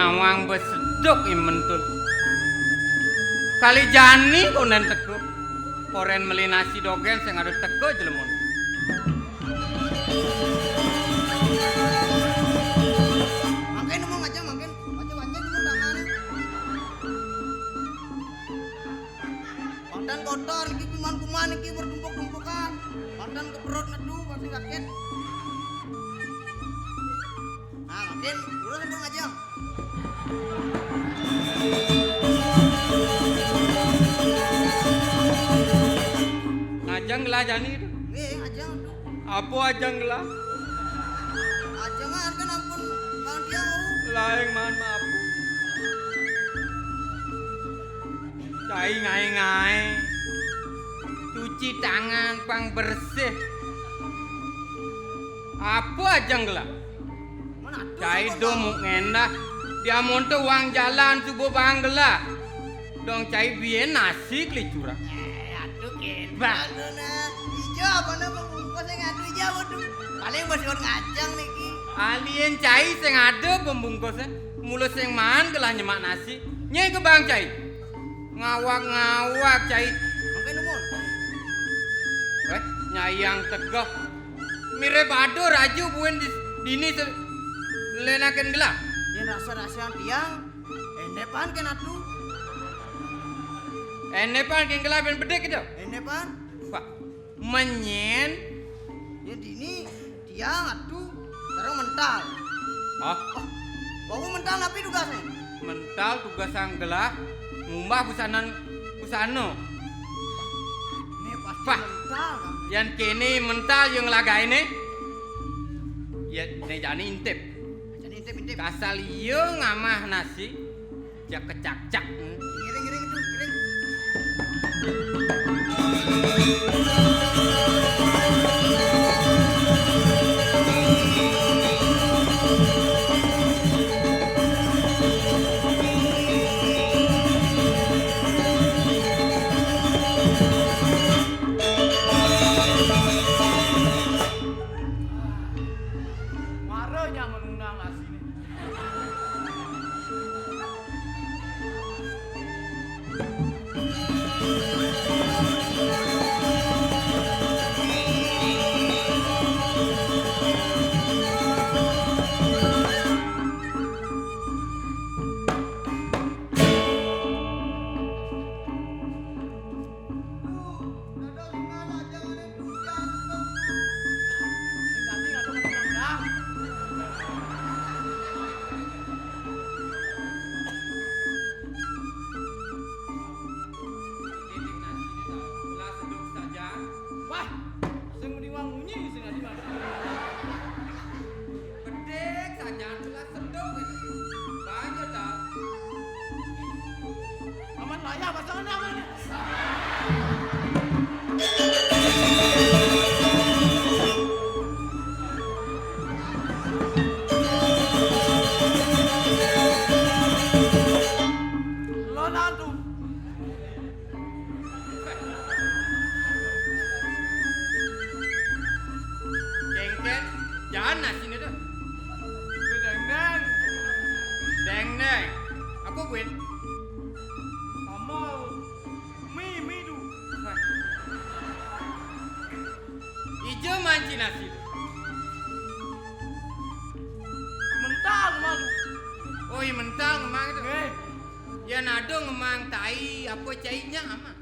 ngawang besedok imentul. Kali jani konen teko. Koren meli nasi dogen sing ada teko jelemon. Makin mau ngajak makin. Macam-macam itu tangan. Pandan kotor iki kuman-kuman iki bertumpuk-tumpukan. Pandan ke perut nedu pasti sakit. Nah, makin dulu sebelum ngajak. Ngajang gelah jani itu. Ngajak. Apa ajang gelah? Ajangan kan ampun bang dia. Laeng man maaf. Cai ngai-ngai. Cuci tangan pang bersih. Apa ajang gelah? Mana tuh? Cai domu ngendah. Dia monte uang jalan subuh bang gelah. Dong cai bien nasi kelicura. Aduh ken. Bah. Aduh nah. Ijo apa na pembungkus yang ngadu ijo waduh. Paling masih ngajang niki. Alien cai sing ada pembungkusnya. Mulut sing man gelah nyemak nasi. Nyai ke bang cai. Ngawak-ngawak cai. Mungkin numun. Nyayang tegak. Mirip ado raju buen dini lenaken gelah. Dia rasa-rasa tiang. Endepan kan atuh. Enepan keng gelah ben bedek itu. Endepan. Pak, menyen. Dia dini tiang atuh. Terus mental. Oh, Bawa mental tapi tugasnya. mental tugas sang gelah. Ngumbah busano. Ini pasti Pak. mental kan. Yang kini mental yang laga ini. Ya, ne jani intip. Jadi intip-intip. Kasal iyo ngamah nasi. Jak kecak-cak. Giring-giring itu, giring. Marahnya menunang nasi ini. Jengken, jangan nasi ini tuh. Deng-deng. Deng-deng. Aku win. Kamal. Mi tu. Ijo manci nasi tu. Mental malu. Oh, iya mental ngemang itu. Ya nado ngemang tai apa cainya ama.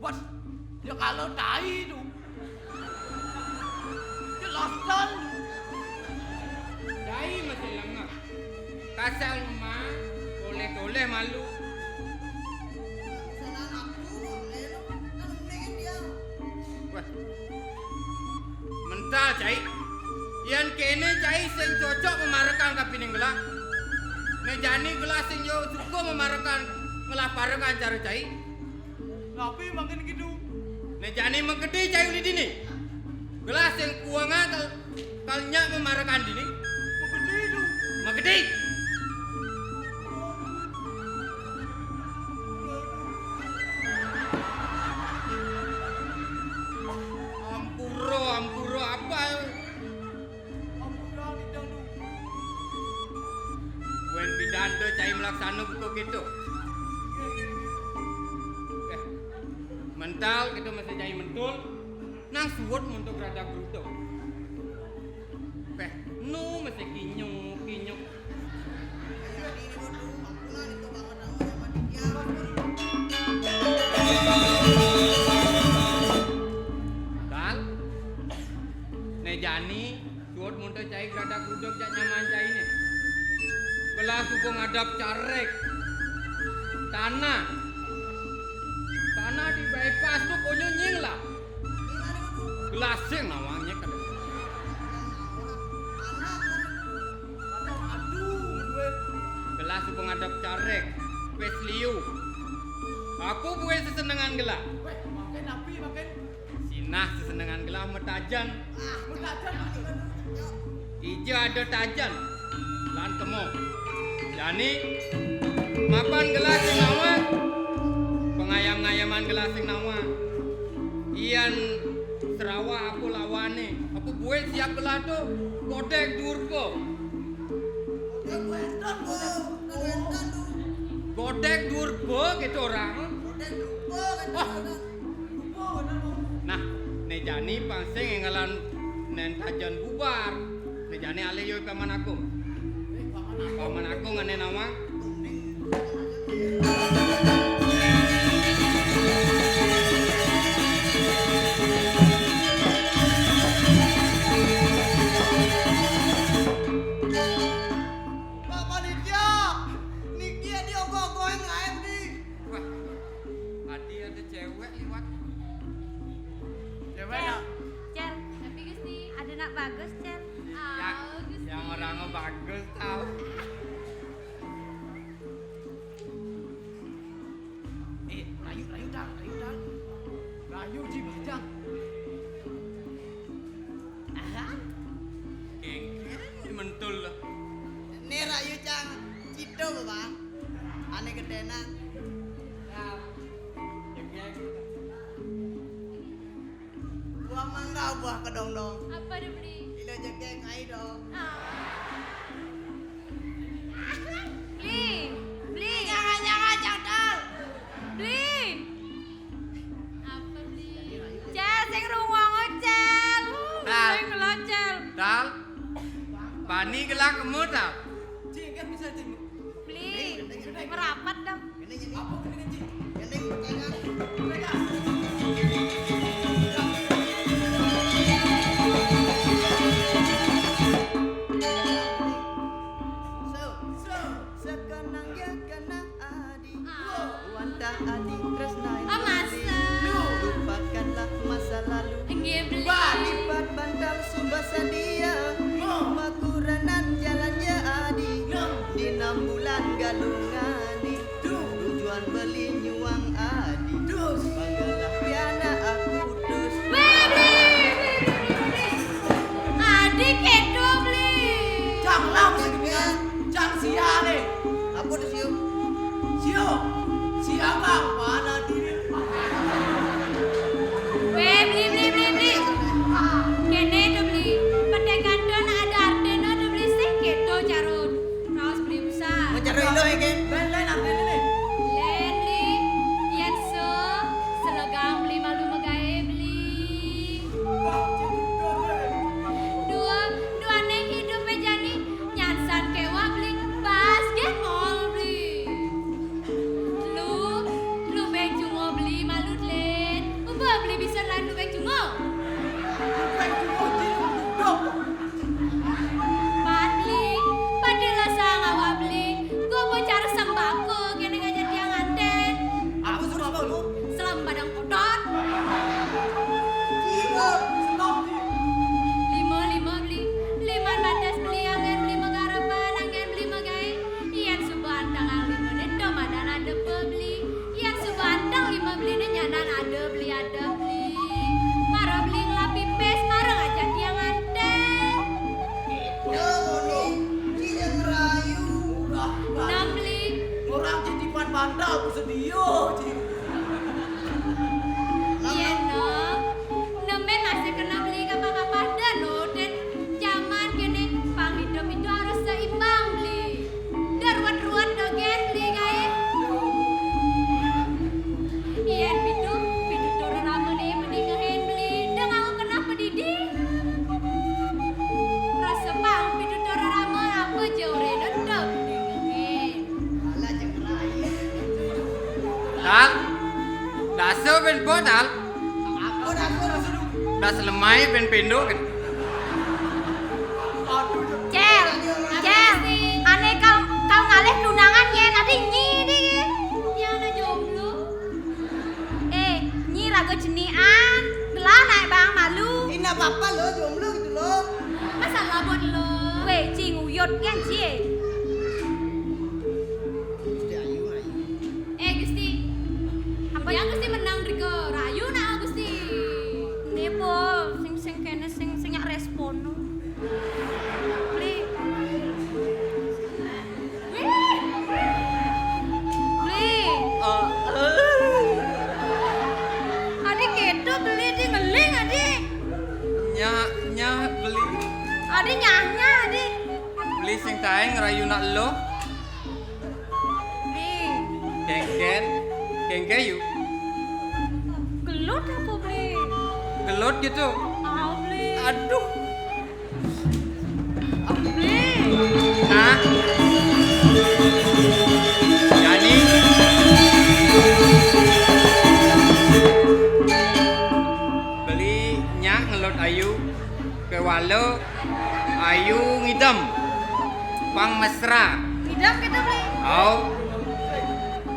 Bos, ya kalau tai itu jelaskan. Tai masih lengah. Kasal ngemang, boleh-boleh malu. Senang aku, lelo. Kan mendingin dia. Wah. Mental cai. Yang kene cai sing cocok memarakan kapining gelah. Ne jani gelah sing yo suka memarakan ngelaparkan cara cai. Tapi makin gitu. Ne jani menggede cai uli dini. Gelah sing kuanga kalnya memarakan dini. Begini itu. Menggede. Ampuro apa? Ampun dah kita tu. laksana buku gitu. Mental kita masih jadi mentul. Nang suwot untuk rada gruto. Nu masih kinyuk. Jadi ini bodoh, ampunan itu banget namanya panitia. Kal, nejani, suwot untuk cai rada gruto jak nyaman cai ni. Gelas suku ngadap carek. Tanah di bypass tu konyo nying lah. Gelasing nawangnya kan. Gelas suku ngadap carek. Wes liu. Aku buat sesenengan gelas. Weh, makan api makan. Sinah sesenengan gelas metajan. Mutajan. Ijo ada tajan. Lan temu. Jani mapan gelas sing nawa. Pengayam-ngayaman gelas sing nawa. Ian Serawa aku lawane. Aku buat siap gelas tu. Kodek durko. Godek durbo gitu orang. Nah, nejani pangsing ngalan nen tajan bubar. Nejani ale yo paman aku. Paman aku ngane nama. Bagus, Cel. Yang orangnya bagus tau. Rayu dah. Rayu ji bajang. Geng, mentul lah. Ini rayu cang cito bapak. Ane kedena. Buah mangga buah kedong-dong. Apa dia beli? Ilo jengkeng ai dong. Beli. Jangan cadal. Beli. Apa beli? Cel, sing rungongo, Cel. Dal. Sing gelas, Cel. Dal. Pani gelak kemu tau. Cik kan bisa cik. Beli. Merapat dong. Ini jadi Apa kena cik? ini pegangan. Pegang. Sekenang ya kena adi. Ah. Wanta adi tresna. Oh, masa? Lupakanlah masa lalu. Nggih, beli. Lipat bantal subasa dia. Makuranan jalannya adi. Di 6 bulan galungani. Tujuan beli nyuang adi. Apa tal? Aku dah suruh. Dah selemai ben pendo kan. Cel, aneh kau ngalih lunangan ya nanti nyi deh. Ya ada jomblo. Nyi raga jenian, gelah naik bang malu. Ini apa lo jomblo gitu lo. Masalah buat lo. Weh, cing uyut kan cie. Gusti ayu. Gusti. Apa yang Gusti menang Riko? Rayu nak Gusti. Nepo, sing kene sing nyak respon. Beli. Adik kedo beli di ngeling adik. Nya beli. Adik nyahnya adik. Beli sing kae ngerayu nak lo. Beli. Gengge yuk. Gelut apa beli? Gelut gitu. Beli. Aduh. Beli. Hah? Yani beli nyak ngelut ayu ke walo ayu ngidam pang mesra. Ngidam kita beli. Au.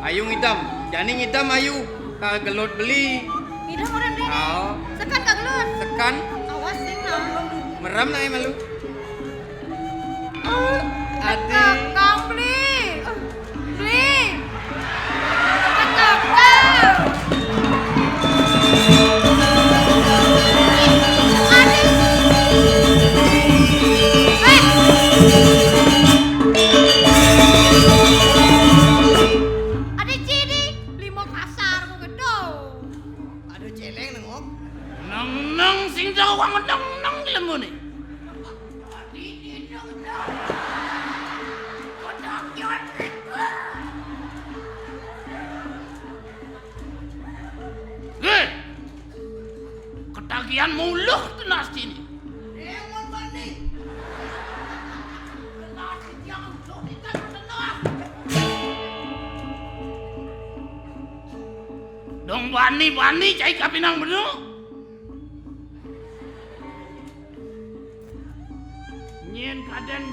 Ayu ngidam. Yani ngidam ayu ka gelut beli. Ngidam orang beli. Au. Sekan kak gelut. Sekan Awas sing lah. meram na malu. Adik. Kakak beli. Beli. Kakak. Adik cini, lima kasar kok gitu. Aduh celeng nengok. Neng sing jawang neng ilmu nih. Ketagihan muluh tenas sini. Emon bani. Dong bani cai kapinang benu. Nyen kaden.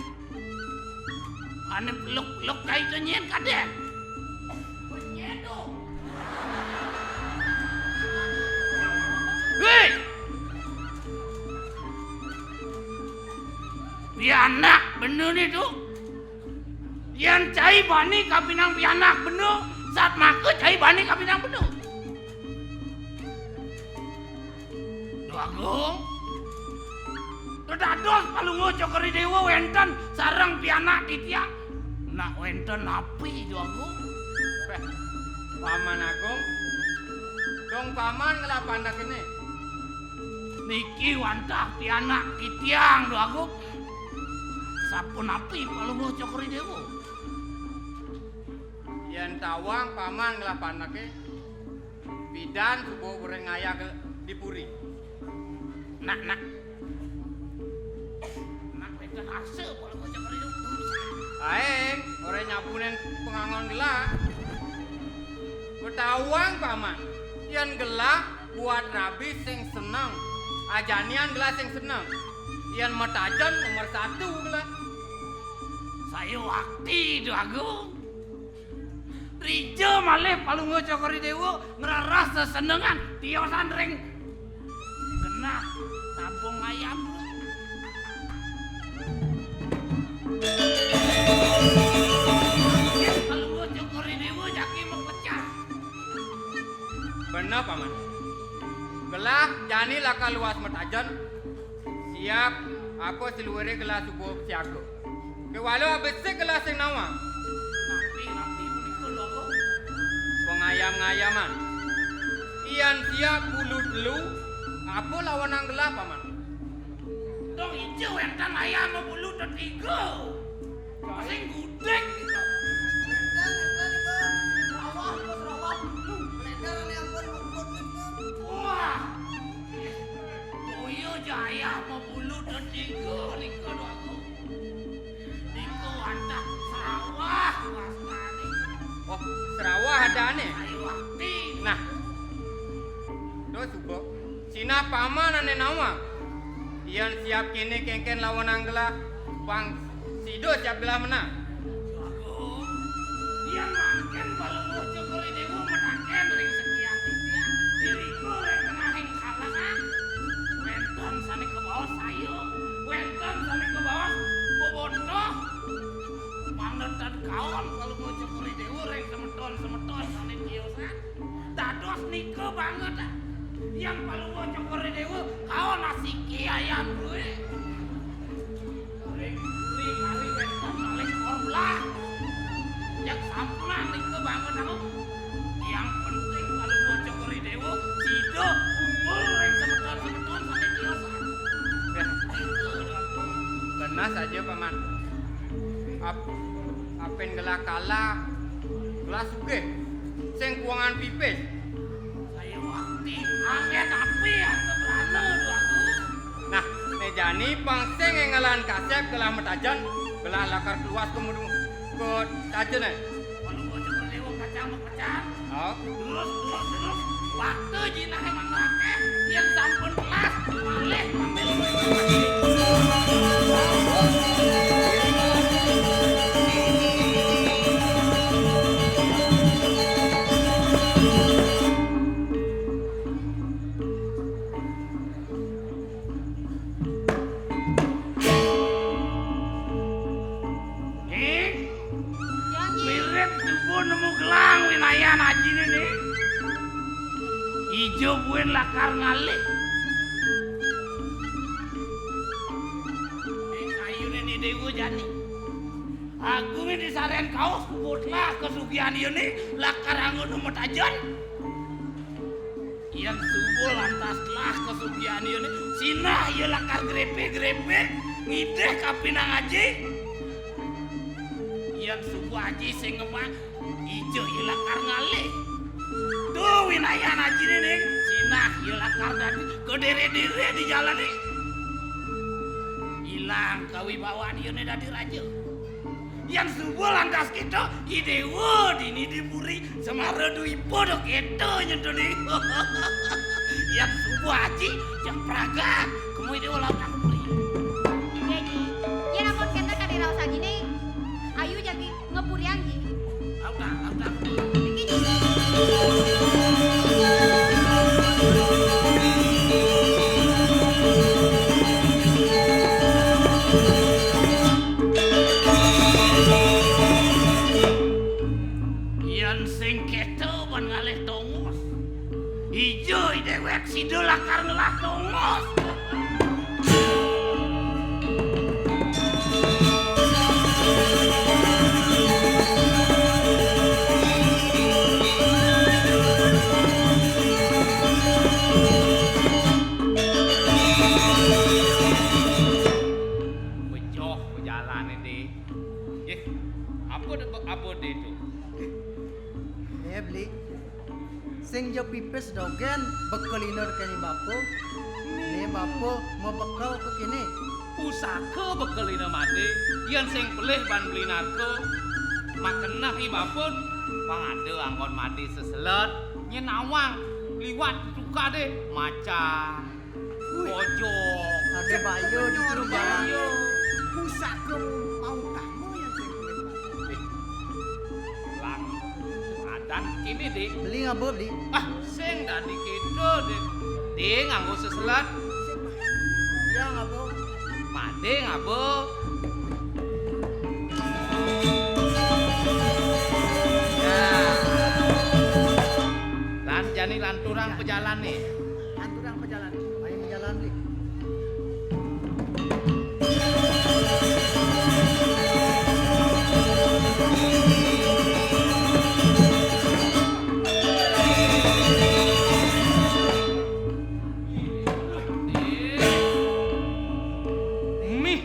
Ane peluk cai tu nyen kaden. Nyedo. Hei. Pianak bener ni tu. Yang cai bani kapinang pianak bener. Saat maka cai bani kapinang bener. Agung. Kedados palungo cokeri dewa wenten sareng pianak titiak. Nak wenten api jo Agung. Paman Agung. Dong paman ngelapan dak kene. Niki wantah pianak titiang do Agung. Sapun api palungo cokeri dewa. Yen tawang paman ngelapan dak bidan subuh goreng ayah dipuri. Nak wetan ase palungo cokeri dewa. Aeng, orang nyapunen pengangon gelah. Ketawang paman, yen gelah buat rabi sing seneng. Ajanian gelah sing seneng. Yen metajan nomor 1 gelah. Saya wakti do Agung. Rijo malih palungo cokeri dewa ngeraras sesenengan tiosan ring genah tabung ayam. Palungo cokeri dewa jaki mempecah. Bener paman. Gelah jani laka luas metajan. Siap aku seluare gelah subuh siaga. Ke walau abesik gelah sing nawang. Napi menika lho Agung. Pengayam-ngayaman. Iyan siap bulu delu. Apa lawanan gelah paman? Dong ijo enten ayam bulu tetiga. Sing gudeg. Wah. Koyo jaya bulu tetiga nika lho Agung. Niku antah sawah wastane. Oh, Sarawak ada aneh. Ayo wakti. Nah, apa suko? Sina paman ane nawa. Ian siap kini kengken lawan anggela. Bang Sido siap belah menang. Yang makin kalau mau cokori dewu menangkan ring sekian tiga diriku yang kena ring kalangan wenton sani ke bawah sayo wenton sani ke bawah bobotoh mangetan kawan kalau mau cokori dewu ring semeton sani kiosan dados niko banget yang kalau mau cokori dewu kawan asiki ayam gue ring hari wenton oleh korbelah yang sampulan itu bangun aku yang penting kalau mau cokori dewo Sido unggul yang semeton sampai kiosan Benar saja paman. Apen gelak kalah gelas suge sing kuangan pipis. saya waktu angin api yang keberana dua aku Nah, nejani pangseng yang ngalan kasep gelah metajan gelah lakar keluas kemudian ke tajen kalau mau cokori dewo kacang Oh, terus waktu jinah emang ngakeh yang sampun kelas malih ambil Yang ji. mirip tubuh nemu gelang winayan haji ini ijo buen lakar ngalih kayu ini dewu jani aku ini disarian kaos kubutlah kesugihan ini lakar anggun umut ajon yang subuh lantas kelah kesugihan ini sinah ya lakar grepe ngideh kapinang haji yang subuh haji sing ngemang ijo ilakar ngalih tuh winayan haji ini sinah ilakar dan kedere-dere di jalan ini hilang kewibawaan ini dari raja yang subuh lantas kita idewo dini diburi semara dui podok itu nyedoni yang subuh haji yang praga kamu idewo laut aku beri Ya ji. Ya namun kita kan di raus lagi nih. Ayu jadi ngepuri yang ji. lautan Iki ji. Yan sing keto ban ngalih tongos. Ijo dewek Sido lakar ngelah tongos. Bejoh jalan ini. Apa itu? Beli sing jo pipis dogen bekeliner kani bapo ni bapo mau bekal ke kini Pusaka bekelina made yen sing pelih ban beli narko makenah ibapun pangade angkon made seselet nyenawang liwat suka deh macan pojok ada bayu di turun jalan Pusaka mau kamu yang sing kulit lang adan kini deh beli ngabo beli sing dadi kedo deh nganggo seselet ya ngabo made ngabo lan jani lan turang pejalan nih Anturang pejalan. ayo jalan beli mih